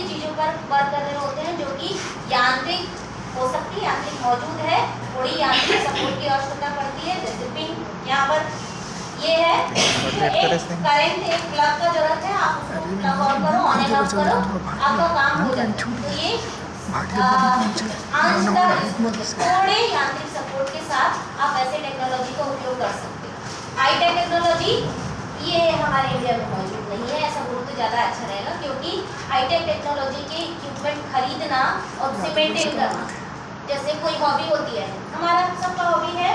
ऐसी चीज़ों पर वर्क कर रहे होते हैं जो कि यांत्रिक हो सकती है, यांत्रिक मौजूद है, थोड़ी यांत्रिक सपोर्ट की आवश्यकता पड़ती है। जैसे पिन यहाँ पर ये है, एक करंट, एक प्लग का जरूरत है, आप उसको प्लग ऑन करो, ऑन एंड ऑफ करो, आपका काम हो जाता है। तो ये थोड़े यांत्रिक सपोर्ट के साथ आप ऐसे टेक्नोलॉजी का उपयोग कर सकते हैं। हाईटेक टेक्नोलॉजी ये हमारे इंडिया में मौजूद नहीं है, ऐसा बोलो तो ज़्यादा अच्छा रहेगा, क्योंकि हाईटेक टेक्नोलॉजी के इक्विपमेंट खरीदना और उसे मेंटेन करना, जैसे कोई हॉबी होती है, हमारा सबका हॉबी है,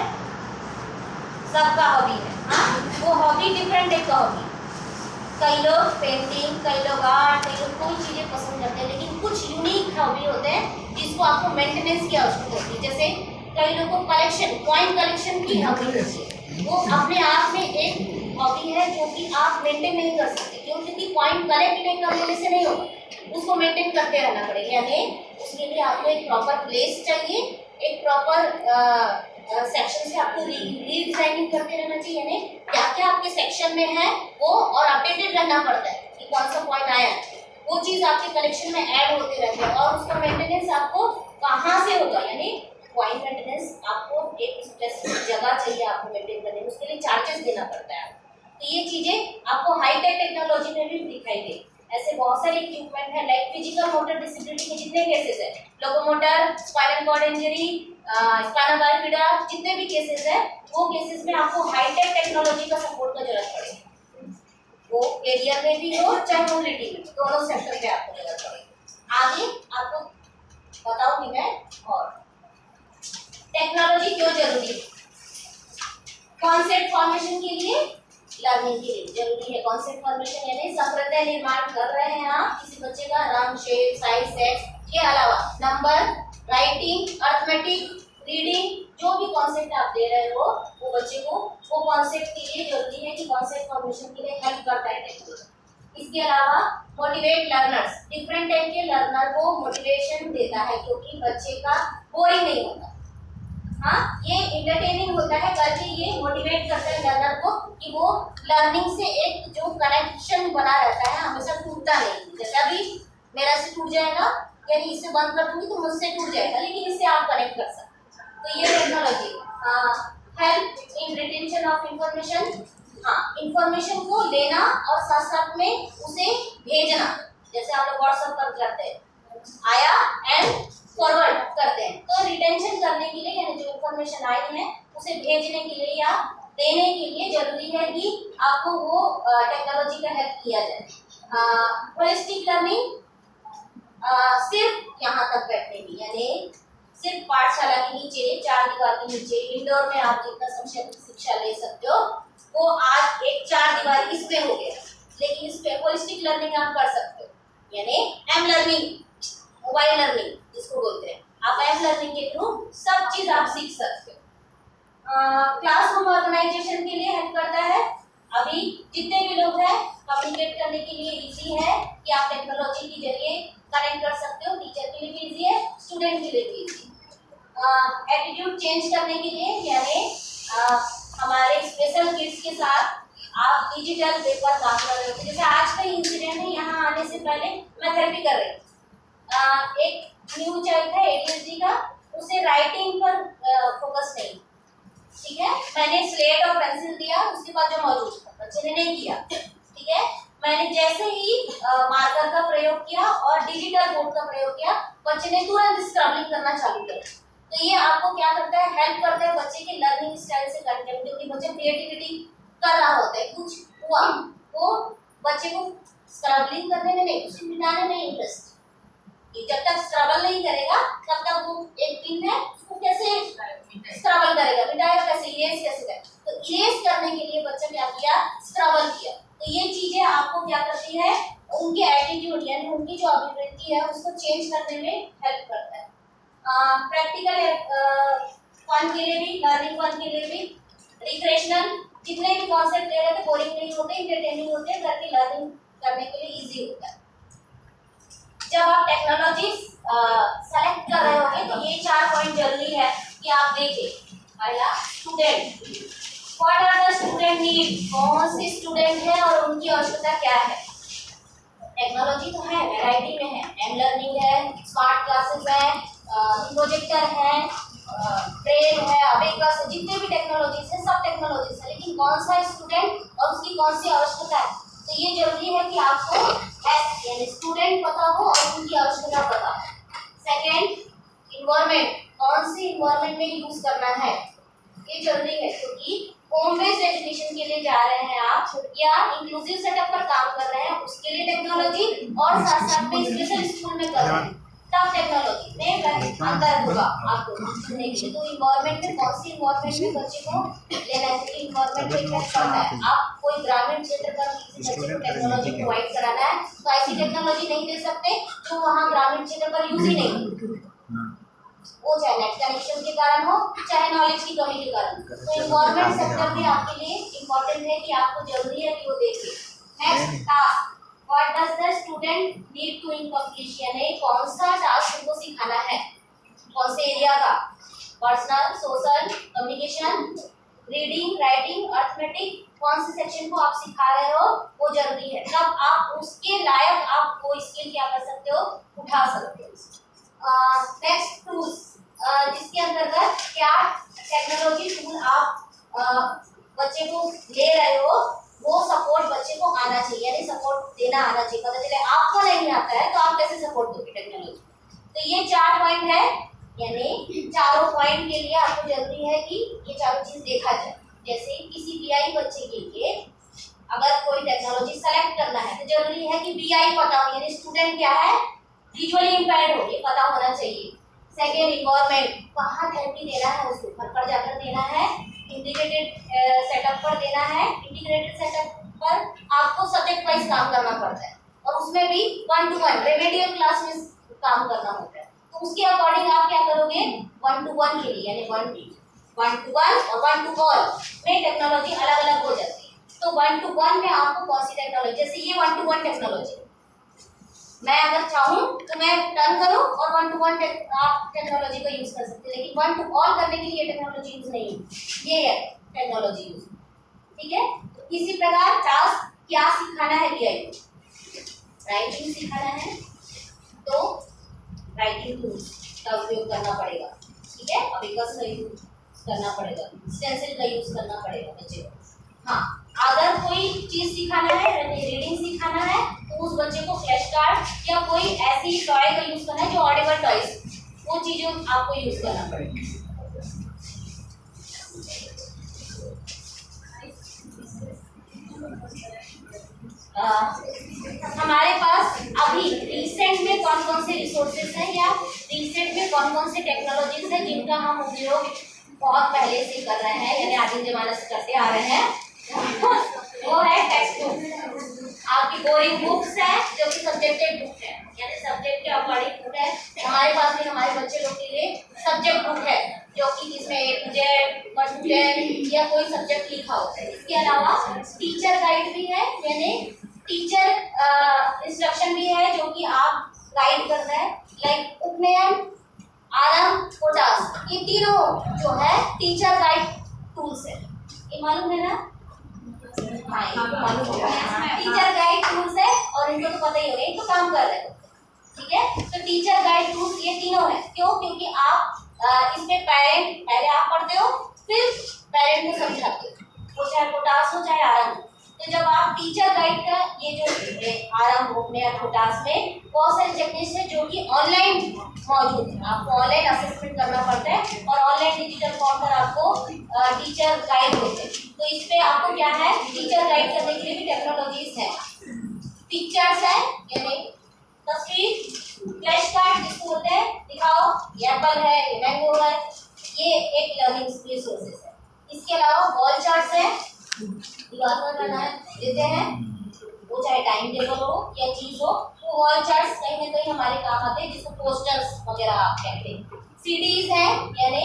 सबका हॉबी है, हाँ, वो हॉबी डिफरेंट टाइप का हॉबी। कई लोग पेंटिंग, कई लोग आर्ट, कई लोग कोई चीज़ें पसंद करते हैं, लेकिन कुछ यूनिक हॉबी होते हैं जिसको आपको मेंटेनेंस की आवश्यकता होती है। जैसे कई लोगों को कलेक्शन, कॉइन कलेक्शन की हॉबी होती है, वो अपने आप में एक हॉबी है जो कि आप मेंटेन नहीं कर सकते, क्यों? क्योंकि कॉइन कलेक्ट नहीं करने से नहीं होगा, उसको मेंटेन करते रहना पड़ेगा। यानी उसके लिए आपको एक प्रॉपर प्लेस चाहिए, एक प्रॉपर सेक्शन से आपको रीडिजाइनिंग करते रहना चाहिए, यानी क्या क्या आपके सेक्शन में है वो, और अपडेटेड रहना पड़ता है कि कौन सा पॉइंट आया, वो चीज़ आपके कलेक्शन में ऐड होते रहते हैं, और उसका मेंटेनेंस आपको कहाँ से होगा, यानी कॉइन मेंटेनेंस आपको एक स्पेसिफिक जगह चाहिए आपको मेंटेन करने में, उसके लिए चार्जेस देना पड़ता है। तो ये चीज़ें आपको हाईटेक टेक्नोलॉजी में भी दिखाई दे। ऐसे बहुत सारे इक्विपमेंट है, लाइक फिजिकल मोटर डिसेबिलिटी के जितने केसेस है, locomotor, spinal cord injury, spinal bifida, जितने भी केसेस है, वो केसेस में आपको हाईटेक टेक्नोलॉजी का सपोर्ट का जरूरत पड़ेगी, वो एरिया में भी हो चाहे मोबिलिटी में, दोनों सेक्टर पे आपको जरूरत पड़ेगी। आगे आपको बताऊंगी मैं। और टेक्नोलॉजी क्यों जरूरी है? कॉन्सेप्ट फॉर्मेशन के लिए, लर्निंग के लिए जरूरी है। कॉन्सेप्ट फॉर्मेशन यानी संप्रदाय निर्माण कर रहे हैं आप किसी बच्चे का, रंग, शेप, साइज, सेक्स के अलावा नंबर, राइटिंग, अर्थमेटिक, रीडिंग, जो भी कॉन्सेप्ट आप दे रहे हो वो बच्चे को, वो कॉन्सेप्ट के लिए जरूरी है कि कॉन्सेप्ट फॉर्मेशन के लिए हेल्प करता है टेक्नोलॉजी। इसके अलावा मोटिवेट लर्नर्स, डिफरेंट टाइप के लर्नर को मोटिवेशन देता है, क्योंकि बच्चे का बोरिंग नहीं होता, हाँ, ये इंटरटेनिंग होता है करके ये मोटिवेट करता है लर्नर को कि वो लर्निंग से एक जो कनेक्शन बना रहता है, हमेशा टूटता नहीं। जैसे अभी मेरा से टूट जाएगा, यानी इससे बंद कर दूंगी तो मुझसे टूट जाएगा, लेकिन इससे आप कनेक्ट कर सकते। तो ये technology help in retention of information, हाँ, इंफॉर्मेशन को लेना और साथ साथ में उसे भेजना, जैसे आप लोग व्हाट्सएप पर करते हैं, आया एंड फॉरवर्ड करते हैं, तो रिटेंशन करने के लिए, यानी जो इंफॉर्मेशन आई है उसे भेजने के लिए या देने के लिए जरूरी है कि आपको वो टेक्नोलॉजी का हेल्प किया जाए। होलिस्टिक लर्निंग सिर्फ यहाँ तक बैठने की, यानी सिर्फ पाठशाला के नीचे, चार दीवार के नीचे, इंडोर में आप जितना संक्षिप्त शिक्षा ले सकते हो वो आज एक चार दीवार इस पे हो गया, लेकिन इस पे होलिस्टिक लर्निंग आप कर सकते हो, यानी एम लर्निंग, मोबाइल लर्निंग जिसको बोलते हैं, आप एम लर्निंग के थ्रू सब चीज आप सीख सकते हो। क्लासरूम ऑर्गेनाइजेशन के लिए हेल्प करता है। अभी जितने भी लोग हैं कम्युनिकेट करने के लिए इजी है कि आप टेक्नोलॉजी के जरिए कनेक्ट कर सकते हो, टीचर के लिए भी इजी है, स्टूडेंट के लिए भी इजी है। एटीट्यूड चेंज करने के लिए, यानी हमारे स्पेशल किड्स के साथ आप डिजिटल पेपर काम कर रहे हो, जैसे आज का इंसिडेंट है, यहाँ आने से पहले मैं थेरेपी कर रही थी, एक न्यू चाइल्ड था ADHD का, उसे राइटिंग पर फोकस नहीं, ठीक है, मैंने स्लेट और पेंसिल दिया, उसके बाद जो मौजूद था बच्चे ने नहीं किया, ठीक है, मैंने जैसे ही मार्कर का प्रयोग किया और डिजिटल बोर्ड का प्रयोग किया, बच्चे ने तुरंत स्क्रैबलिंग करना चालू किया। तो ये आपको क्या करता है, हेल्प करता है बच्चे के लर्निंग स्टाइल से कनेक्ट, क्योंकि बच्चे क्रिएटिविटी कर रहा होता है, कुछ हुआ तो बच्चे को स्क्रैबलिंग करने में नहीं, उसे मिटाने में इंटरेस्ट, जब तक स्क्रैबल नहीं करेगा तब तक वो एक पिन है उसको कैसे स्क्रैबल करेगा, मिटाएगा कैसे, इरेज कैसे करेगा, तो इरेज करने के लिए बच्चा क्या किया, स्क्रैबल किया। तो ये चीजें आपको क्या करती है, उनके एटीट्यूड यानी उनकी जो अभिवृत्ति है उसको चेंज करने में हेल्प करता है। प्रैक्टिकल फन के लिए भी, लर्निंग फन के लिए भी, रिक्रेशनल, जितने भी कॉन्सेप्ट ले रहे थे बोरिंग नहीं होते, इंटरटेनिंग होते हैं, करके लर्निंग करने के लिए इजी होता है। जब आप टेक्नोलॉजी सेलेक्ट कर रहे होंगे तो ये 4 पॉइंट जरूरी है कि आप देखें। पहला, student, what are the student need, कौन से स्टूडेंट है और उनकी आवश्यकता क्या है। टेक्नोलॉजी तो है, वैरायटी में है, लर्निंग है, स्मार्ट क्लासेस है, प्रोजेक्टर है, ब्रेल है, अबेकस है, जितने भी टेक्नोलॉजीज है सब टेक्नोलॉजीज है, लेकिन कौन सा स्टूडेंट और उसकी कौन सी आवश्यकता है, तो ये जरूरी है कि आपको यानी स्टूडेंट पता हो और उनकी आवश्यकता पता हो। सेकेंड, इन्वायरमेंट, कौन सी इन्वायरमेंट में यूज करना है ये जरूरी है, क्योंकि होम बेस्ड एजुकेशन के लिए जा रहे हैं आप या इंक्लूसिव सेटअप पर काम कर रहे हैं उसके लिए टेक्नोलॉजी, और साथ साथ में स्पेशल स्कूल में कर रहे हैं तब टेक्नोलॉजी में अंतर होगा आपको सीखने के लिए। तो इन्वायरमेंट में कौन सी इन्वायरमेंट में बच्चे को लेना है, क्योंकि इन्वायरमेंट में इफेक्ट पड़ता है। आप कोई ग्रामीण क्षेत्र पर किसी बच्चे को टेक्नोलॉजी प्रोवाइड कराना है तो ऐसी टेक्नोलॉजी नहीं दे सकते जो वहाँ ग्रामीण क्षेत्र पर यूज ही नहीं हो, वो चाहे नेट कनेक्शन के कारण हो चाहे नॉलेज की कमी के कारण। तो इन्वायरमेंट सेक्टर भी आपके लिए इम्पोर्टेंट है कि आपको जरूरी है कि वो देखें। Next, task, what does the student need to in completion, कौन सा टास्क उनको सिखाना है, कौन से एरिया का, personal, social, communication, reading, writing, arithmetic, कौन से सेक्शन को आप सिखा रहे हो वो जरूरी है, तब आप उसके लायक आप वो स्किल क्या कर सकते हो, उठा सकते हो। नेक्स्ट, टूल्स, जिसके अंतर्गत क्या टेक्नोलॉजी टूल आप बच्चे को ले रहे हो वो सपोर्ट बच्चे को आना चाहिए, यानी सपोर्ट देना आना चाहिए। पता चले आपको नहीं आता है तो आप कैसे सपोर्ट दोगे टेक्नोलॉजी। तो ये 4 पॉइंट है, यानी चारों पॉइंट के लिए आपको जरूरी है कि ये चारों चीज देखा जाए। जैसे किसी बीआई बच्चे के लिए अगर कोई टेक्नोलॉजी सेलेक्ट करना है तो जरूरी है कि बीआई पता हो, यानी स्टूडेंट क्या है, विजुअली इम्पेयर्ड हो, ये पता होना चाहिए। सेकेंड, इन्वायरमेंट, कहाँ थेरेपी देना है उसको, घर पर जाकर देना है, इंटीग्रेटेड सेटअप पर देना है। इंटीग्रेटेड सेटअप पर आपको सब्जेक्ट वाइज काम करना पड़ता है और उसमें भी 1 to 1 रेमेडियल क्लास में काम करना होता है, तो उसके अकॉर्डिंग आप क्या करोगे, 1 to 1 के लिए, यानी 1 to 1 और 1 to all में टेक्नोलॉजी अलग अलग हो जाती है। तो 1 to 1 में आपको कौन सी टेक्नोलॉजी, जैसे ये 1 to 1 टेक्नोलॉजी, मैं अगर चाहूँ तो मैं टर्न करूँ और 1 to 1 आप टेक्नोलॉजी का यूज कर सकते हैं, लेकिन 1 to all करने के लिए टेक्नोलॉजी यूज नहीं है, ये है टेक्नोलॉजी यूज। ठीक है, इसी प्रकार टास्क क्या सिखाना है बीआई को, राइटिंग सिखाना है तो राइटिंग टूल्स का उपयोग करना पड़ेगा। ठीक है, अबेकस का यूज करना पड़ेगा, स्टेंसिल का यूज करना पड़ेगा बच्चे को। हाँ, अगर कोई चीज सिखाना है, रीडिंग सिखाना है तो उस बच्चे को फ्लैश कार्ड या कोई ऐसी टॉय का यूज करना है जो ऑडिबल टॉयज, वो चीजें आपको यूज करना पड़ेगा। हमारे पास अभी रिसेंट में कौन कौन से रिसोर्सेज हैं या रिसेंट में कौन कौन से टेक्नोलॉजीज हैं जिनका हम उपयोग बहुत पहले से कर रहे हैं, यानी आदिम जमाने से करते आ रहे हैं, वो है टेक्स्ट बुक। आपकी बोरिंग बुक्स है जो कि सब्जेक्टेड बुक है, यानी सब्जेक्ट के अकॉर्डिंग बुक है। हमारे पास भी हमारे बच्चे लोग के लिए सब्जेक्ट बुक है जो कि जिसमें A to Z 1 to 10 या कोई सब्जेक्ट लिखा होता है। इसके अलावा टीचर गाइड भी है, यानी टीचर इंस्ट्रक्शन भी है जो कि आप गाइड करना है, लाइक उपनयन, आरंभ, पोटास, ये तीनों जो है टीचर गाइड टूल्स है। ये मालूम है ना? हाँ, मालूम है। टीचर गाइड टूल्स है और इनको तो पता ही होगा, इनको काम कर रहे हो। ठीक है, तो टीचर गाइड टूल्स ये तीनों है। क्यों? क्योंकि आप इसमें पेरेंट, पहले आप पढ़ते हो फिर पेरेंट को समझाते हो, वो चाहे पोटास हो चाहे आरंभ। तो जब आप टीचर गाइड का ये जो आरंभ उपनयन पोटास में बहुत सारी टेक्निक्स है जो कि ऑनलाइन मौजूद है, आपको ऑनलाइन असेसमेंट करना पड़ता है और ऑनलाइन डिजिटल फॉर्म पर आपको टीचर गाइड होते हैं। तो इस पे आपको क्या है, टीचर गाइड करने के लिए भी टेक्नोलॉजीज है। पिक्चर्स है, यानी तस्वीर, फ्लैश कार्ड जिसको बोलते हैं, दिखाओ ये एप्पल है, ये मैंगो है, ये एक लर्निंग रिसोर्सेज है। इसके अलावा वॉल चार्ट्स है, दीवार पर बना देते हैं, वो चाहे टाइम टेबल हो या चीज हो, तो वॉल चार्ट्स कहीं ना कहीं हमारे काम आते हैं, जिसको पोस्टर्स वगैरह आप कहते हैं। सीडीज है, यानी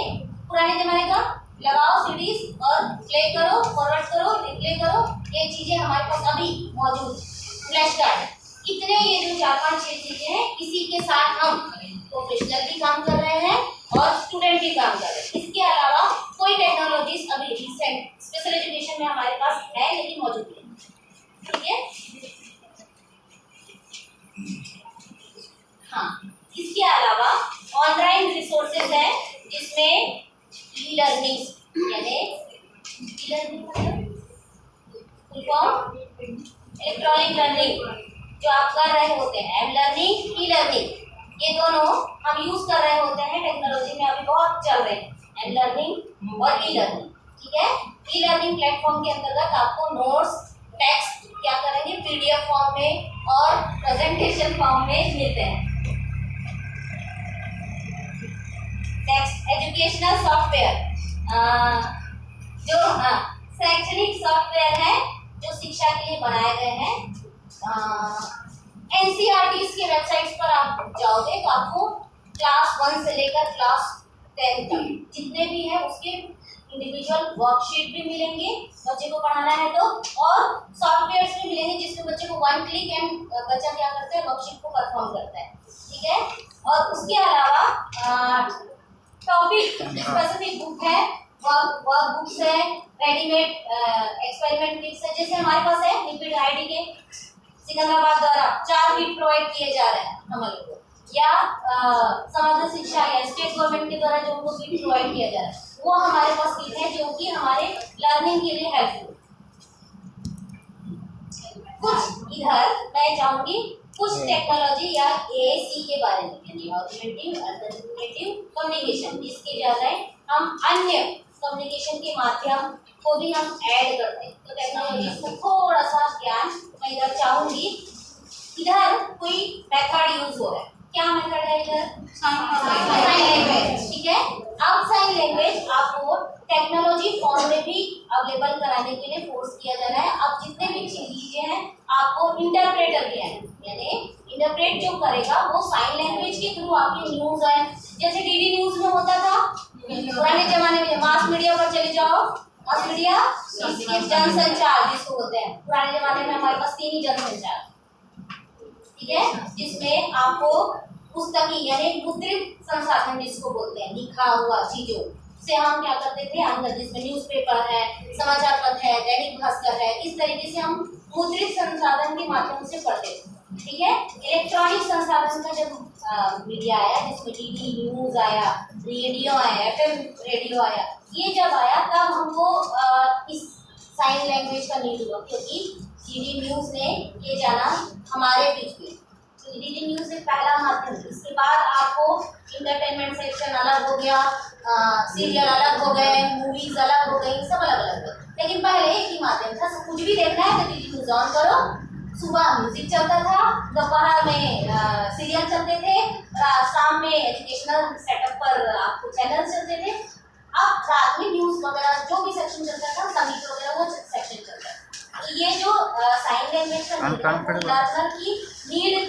पुराने जमाने का, लगाओ सीडीज और प्ले करो, फॉरवर्ड करो, रिप्ले करो, ये चीजें हमारे पास अभी मौजूद है। फ्लैश कार्ड, इतने ये जो 4-5-6 चीजें हैं, इसी के साथ हम प्रोफेशनल भी काम कर रहे हैं और स्टूडेंट भी काम कर रहे हैं। इसके अलावा कोई टेक्नोलॉजीज अभी रिसेंट स्पेशल एजुकेशन में हमारे पास है लेकिन मौजूद नहीं। ठीक है, हाँ, इसके अलावा ऑनलाइन रिसोर्सेज है जिसमें ई लर्निंग यानी इलेक्ट्रॉनिक लर्निंग जो आप कर रहे होते हैं, एम लर्निंग, ई लर्निंग, ये दोनों हम यूज कर रहे होते हैं टेक्नोलॉजी में, अभी बहुत चल रहे हैं एम लर्निंग और ई लर्निंग। ठीक है, ई लर्निंग प्लेटफॉर्म के अंतर्गत आपको नोट्स, टेक्स्ट क्या करेंगे पीडीएफ फॉर्म में और प्रेजेंटेशन फॉर्म में मिलते हैं। नेक्स्ट एजुकेशनल सॉफ्टवेयर, जो शैक्षणिक सॉफ्टवेयर है जो शिक्षा के लिए बनाए गए हैं। एनसीईआरटी की वेबसाइट्स पर आप जाओगे तो आपको क्लास 1 से लेकर क्लास 10 तक जितने भी हैं उसके इंडिविजुअल वर्कशीट भी मिलेंगे बच्चे को पढ़ाना है तो, और सॉफ्टवेयर्स भी मिलेंगे जिसमें बच्चे को 1 क्लिक एंड बच्चा क्या करता है वर्कशीट को परफॉर्म करता है। ठीक है, और उसके अलावा टॉपिक स्पेसिफिक बुक है, वर्क बुक्स है, रेडीमेड एक्सपेरिमेंट किट्स है, जैसे हमारे पास है लिपिड आईडी के सिकंदराबाद द्वारा 4 किट प्रोवाइड किए जा रहे हैं हम लोग को, या समग्र शिक्षा या स्टेट गवर्नमेंट के द्वारा जो उनको किट प्रोवाइड किया जा रहा है वो हमारे पास किट है जो कि हमारे लर्निंग के लिए हेल्पफुल। कुछ इधर मैं चाहूंगी कुछ टेक्नोलॉजी या एसी के बारे में, यानी ऑग्मेंटिव अल्टरनेटिव कम्युनिकेशन, जिसके जरिए हम अन्य कम्युनिकेशन के माध्यम को भी हम ऐड करते हैं। तो टेक्नोलॉजी को थोड़ा सा ज्ञान मैं इधर चाहूंगी। इधर कोई मेथड यूज हो रहा है, क्या मेथड है इधर? Sign language. ठीक है, अब साइन लैंग्वेज आपको टेक्नोलॉजी फॉर्म में भी अवेलेबल कराने के लिए फोर्स किया जा रहा है। अब जितने भी चीजें हैं आपको इंटरप्रेटर भी है, यानी इंटरप्रेट जो करेगा वो साइन लैंग्वेज के थ्रू आपकी न्यूज है, जैसे डीडी न्यूज में होता था पुराने जमाने में। मास मीडिया पर चले जाओ, मास मीडिया जनसंचार जिसको बोलते हैं, पुराने जमाने में हमारे पास 3 ही जनसंचार, ठीक है, जिसमें आपको पुस्तकी यानी मुद्रित संसाधन जिसको बोलते हैं, लिखा हुआ चीजों से हम क्या करते थे अंदर, जिसमें न्यूज़पेपर है, समाचार पत्र है, दैनिक भास्कर है, इस तरीके से हम मुद्रित संसाधन के माध्यम से पढ़ते थे। ठीक है, इलेक्ट्रॉनिक संसाधन का जब मीडिया आया जिसमें टीवी न्यूज आया, रेडियो आया, एफएम रेडियो आया, ये जब आया तब हमको इस साइन लैंग्वेज का नीड हुआ, क्योंकि डीडी न्यूज ने ये जाना हमारे बीच में। तो डीडी न्यूज एक पहला माध्यम, इसके बाद आपको इंटरटेनमेंट सेक्शन अलग हो गया, सीरियल अलग हो गए, मूवीज अलग हो गई, सब अलग अलग हो, लेकिन पहले एक ही माध्यम था। कुछ भी देखना है तो डीडी न्यूज ऑन करो, सुबह म्यूजिक चलता था, दोपहर में सीरियल चलते थे, शाम में एजुकेशनल सेटअप पर आपको चैनल चलते थे, अब रात में न्यूज वगैरह जो भी सेक्शन चलता था, संगीत वगैरह वो सेक्शन चलता था। तो ये जो साइन लैंग्वेज का लर्नर की नीड